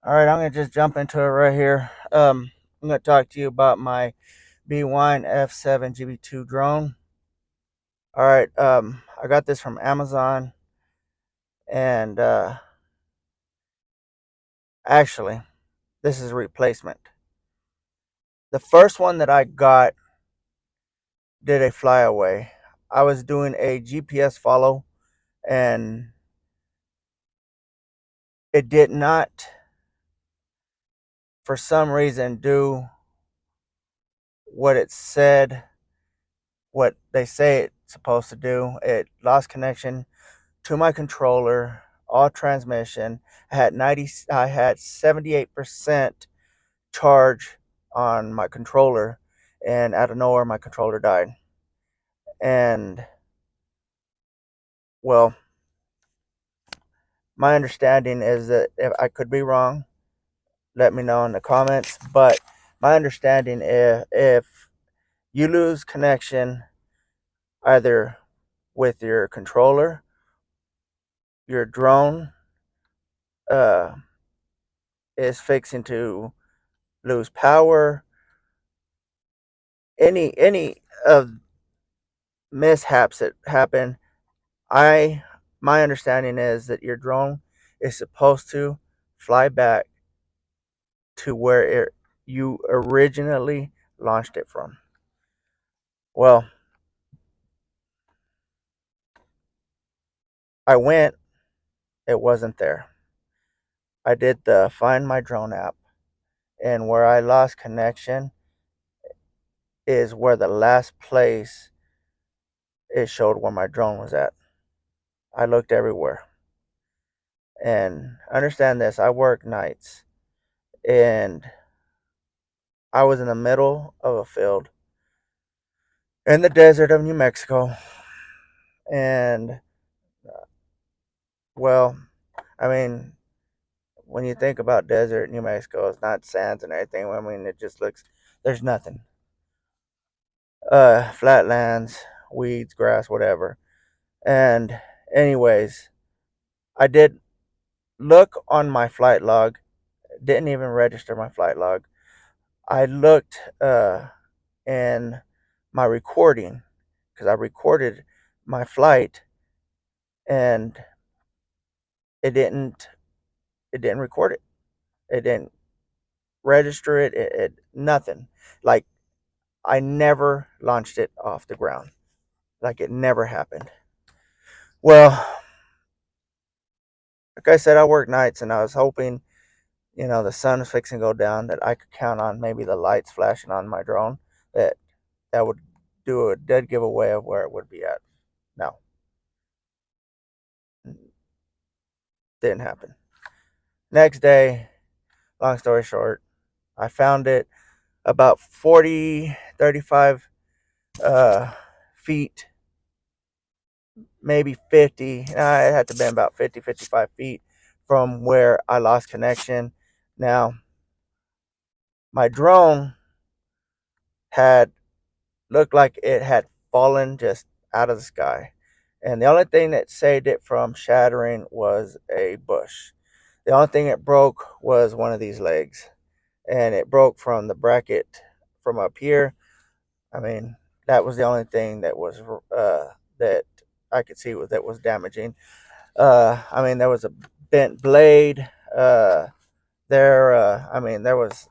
All right, I'm gonna just jump into it right here. I'm gonna talk to you about my Bwine F7GB2 drone. All right, I got this from Amazon, and actually, this is a replacement. The first one that I got did a flyaway. I was doing a GPS follow, and it did not, for some reason, do what it said, what they say it's supposed to do. It lost connection to my controller, all transmission. I had 78% charge on my controller, and out of nowhere my controller died. And well, my understanding is that, if I could be wrong, let me know in the comments, but my understanding is if you lose connection either with your controller, your drone uh, is fixing to lose power, any of mishaps that happen, I my understanding is that your drone is supposed to fly back to where you originally launched it from. Well, I went, it wasn't there. I did the Find My Drone app, and where I lost connection is where the last place it showed where my drone was at. I looked everywhere. And understand this, I work nights, and I was in the middle of a field in the desert of New Mexico. And, well, I mean, when you think about desert New Mexico, it's not sands and everything. I mean, it just looks, there's nothing. Flatlands, weeds, grass, whatever. And, anyways, I did look on my flight log, didn't even register my flight log. I looked in my recording because I recorded my flight, and it didn't it didn't record it. It didn't register it. It nothing. Like, I never launched it off the ground. Like, it never happened. Well, like I said, I work nights, and I was hoping, the sun was fixing to go down, that I could count on maybe the lights flashing on my drone, that would do a dead giveaway of where it would be at. No, didn't happen. Next day, long story short, I found it about 40, 35 feet, maybe 50. It had to be about 50, 55 feet from where I lost connection. Now, my drone had looked like it had fallen just out of the sky. And the only thing that saved it from shattering was a bush. The only thing that broke was one of these legs. And it broke from the bracket from up here. I mean, that was the only thing that I could see that was damaging. I mean, there was a bent blade. I mean, there was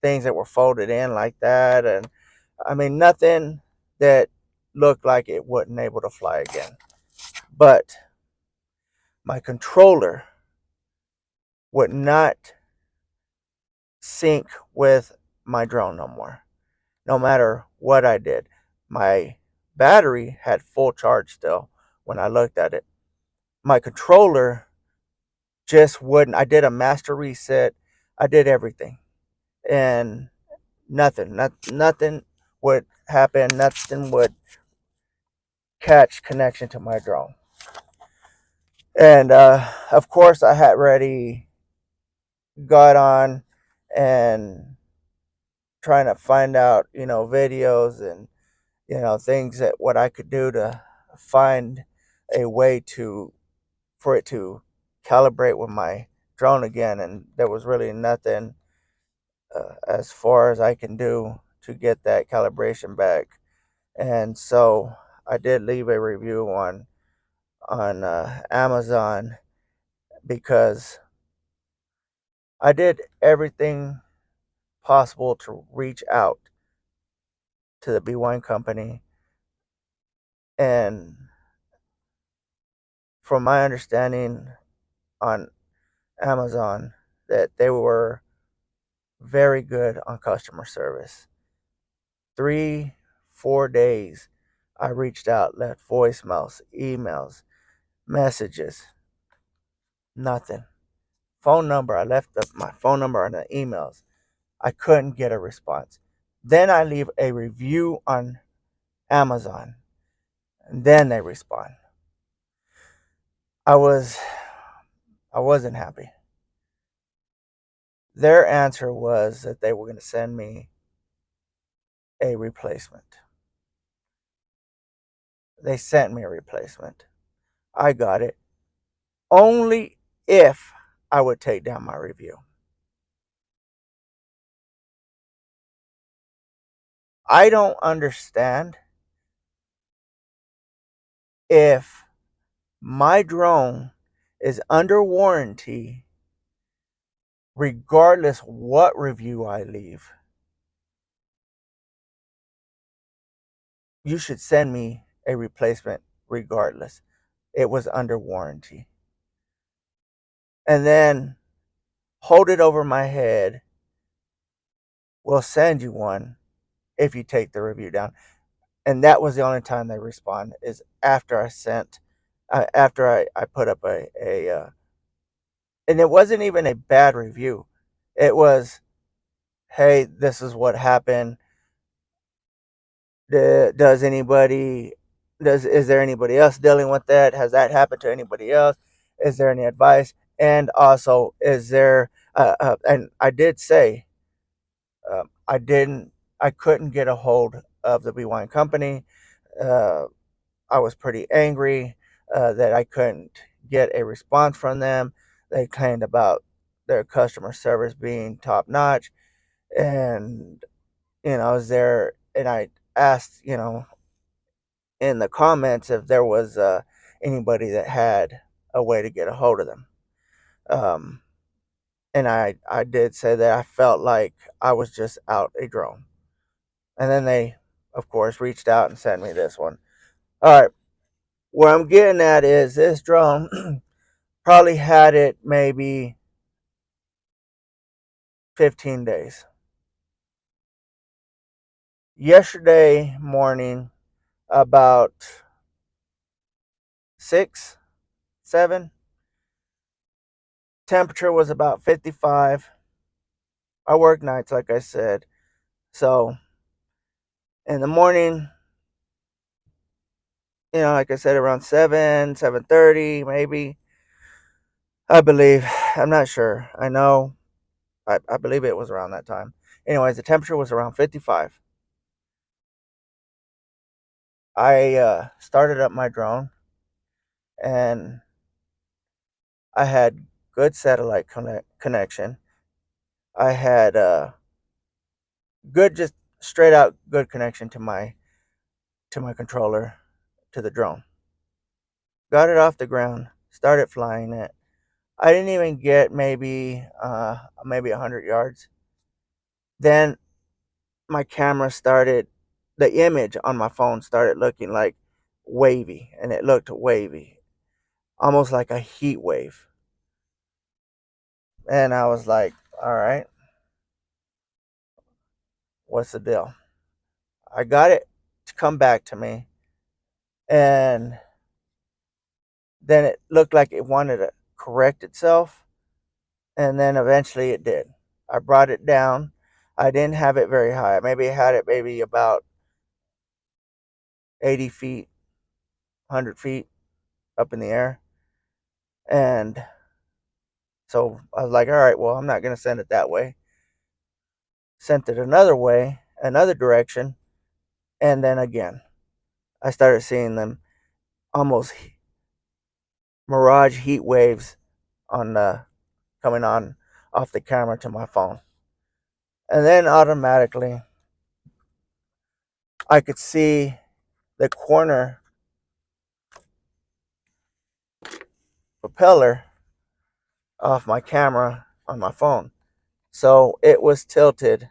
things that were folded in like that, and I mean, nothing that looked like it wasn't able to fly again. But my controller would not sync with my drone no more, no matter what I did. My battery had full charge still when I looked at it. My controller just wouldn't. I did a master reset. I did everything, and nothing would happen. Nothing would catch connection to my drone. And of course, I had already got on and trying to find out, videos and things that what I could do to find a way to for it to calibrate with my drone again, and there was really nothing as far as I can do to get that calibration back. And so I did leave a review on Amazon because I did everything possible to reach out to the Bwine company, and from my understanding on Amazon, that they were very good on customer service. 3, 4 days I reached out, left voicemails, emails, messages, nothing. Phone number, I left my phone number on the emails. I couldn't get a response. Then I leave a review on Amazon, and then they respond. I was I wasn't happy. Their answer was that they were going to send me a replacement. They sent me a replacement. I got it only if I would take down my review. I don't understand if my drone is under warranty regardless what review I leave. You should send me a replacement regardless. It was under warranty. And then hold it over my head. We'll send you one if you take the review down. And that was the only time they respond, is after I put up and it wasn't even a bad review. It was, hey, this is what happened. Does anybody is there anybody else dealing with that? Has that happened to anybody else? Is there any advice? And also, is there and I did say, I didn't I couldn't get a hold of the Bwine company. uh, I was pretty angry that I couldn't get a response from them. They claimed about their customer service being top notch, and I was there, and I asked, in the comments if there was anybody that had a way to get a hold of them. Um, and I did say that I felt like I was just out a drone. And then they, of course, reached out and sent me this one. All right, where I'm getting at is this drone probably had it maybe 15 days. Yesterday morning, about 6, 7, temperature was about 55. I work nights, like I said. So in the morning, like I said, around 7, 7:30, maybe. I believe. I'm not sure. I know. I believe it was around that time. Anyways, the temperature was around 55. I started up my drone, and I had good satellite connection. I had good, just straight out good connection to my controller, to the drone. Got it off the ground, started flying it. I didn't even get maybe 100 yards. Then my camera started, the image on my phone started looking like wavy, and it looked wavy, almost like a heat wave. And I was like, all right, what's the deal? I got it to come back to me, and then it looked like it wanted to correct itself, and then eventually it did. I brought it down. I didn't have it very high. Maybe I had it maybe about 80 feet, 100 feet up in the air. And so I was like, all right, well, I'm not going to send it that way. Sent it another way, another direction. And then again, I started seeing them almost mirage heat waves on coming on off the camera to my phone. And then automatically I could see the corner propeller off my camera on my phone. So it was tilted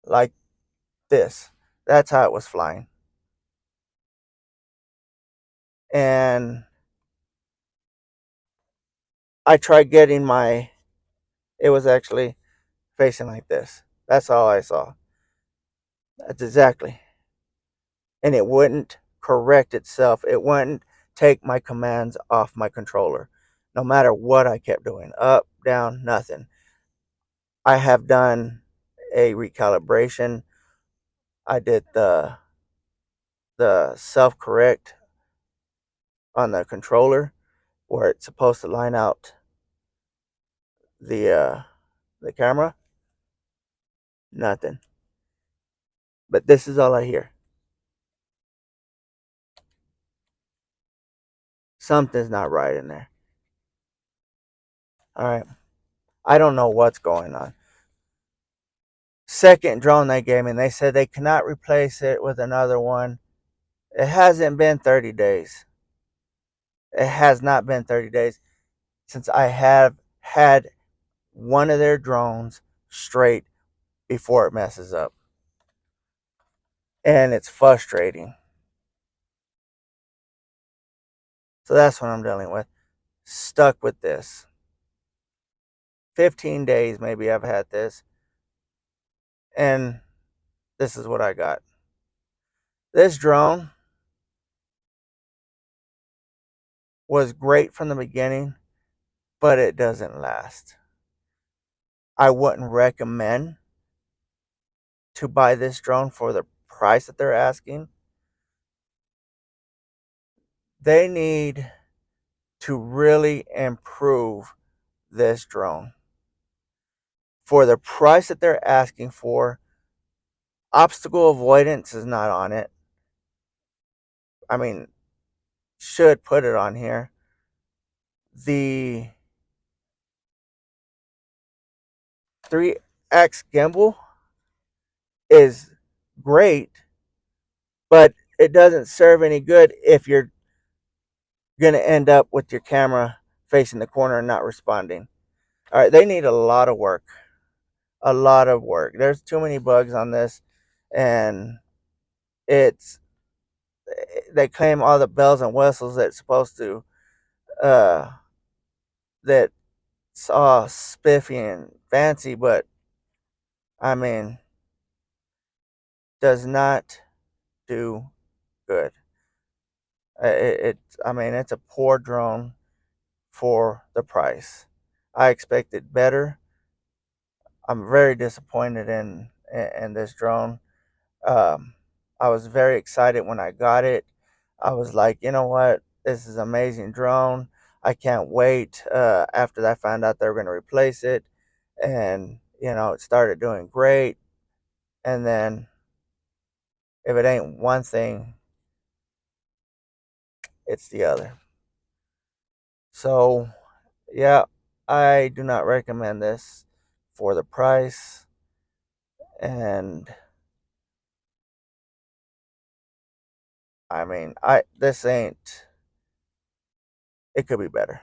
like this. That's how it was flying. And I tried getting it was actually facing like this. That's all I saw. That's exactly. And it wouldn't correct itself. It wouldn't take my commands off my controller. No matter what I kept doing, up, down, nothing. I have done a recalibration. I did the self correct on the controller where it's supposed to line out the camera. Nothing. But this is all I hear. Something's not right in there. All right. I don't know what's going on. Second drone they gave me, and they said they cannot replace it with another one. It hasn't been 30 days. It has not been 30 days since I have had one of their drones straight before it messes up. And it's frustrating. So that's what I'm dealing with. Stuck with this. 15 days maybe I've had this. And this is what I got. This drone was great from the beginning, but it doesn't last. I wouldn't recommend to buy this drone for the price that they're asking. They need to really improve this drone. For the price that they're asking for, obstacle avoidance is not on it. I mean, should put it on here. The 3X gimbal is great, but it doesn't serve any good if you're going to end up with your camera facing the corner and not responding. All right, they need a lot of work. A lot of work. There's too many bugs on this, and it's they claim all the bells and whistles that it's supposed to uh that's all spiffy and fancy, but I mean does not do good. I mean it's a poor drone for the price. I expected better. I'm very disappointed in this drone. Um, I was very excited when I got it. I was like, you know what? This is an amazing drone. I can't wait. After I found out they were going to replace it, and it started doing great. And then if it ain't one thing, it's the other. So yeah, I do not recommend this for the price. And I mean, I this ain't. It could be better.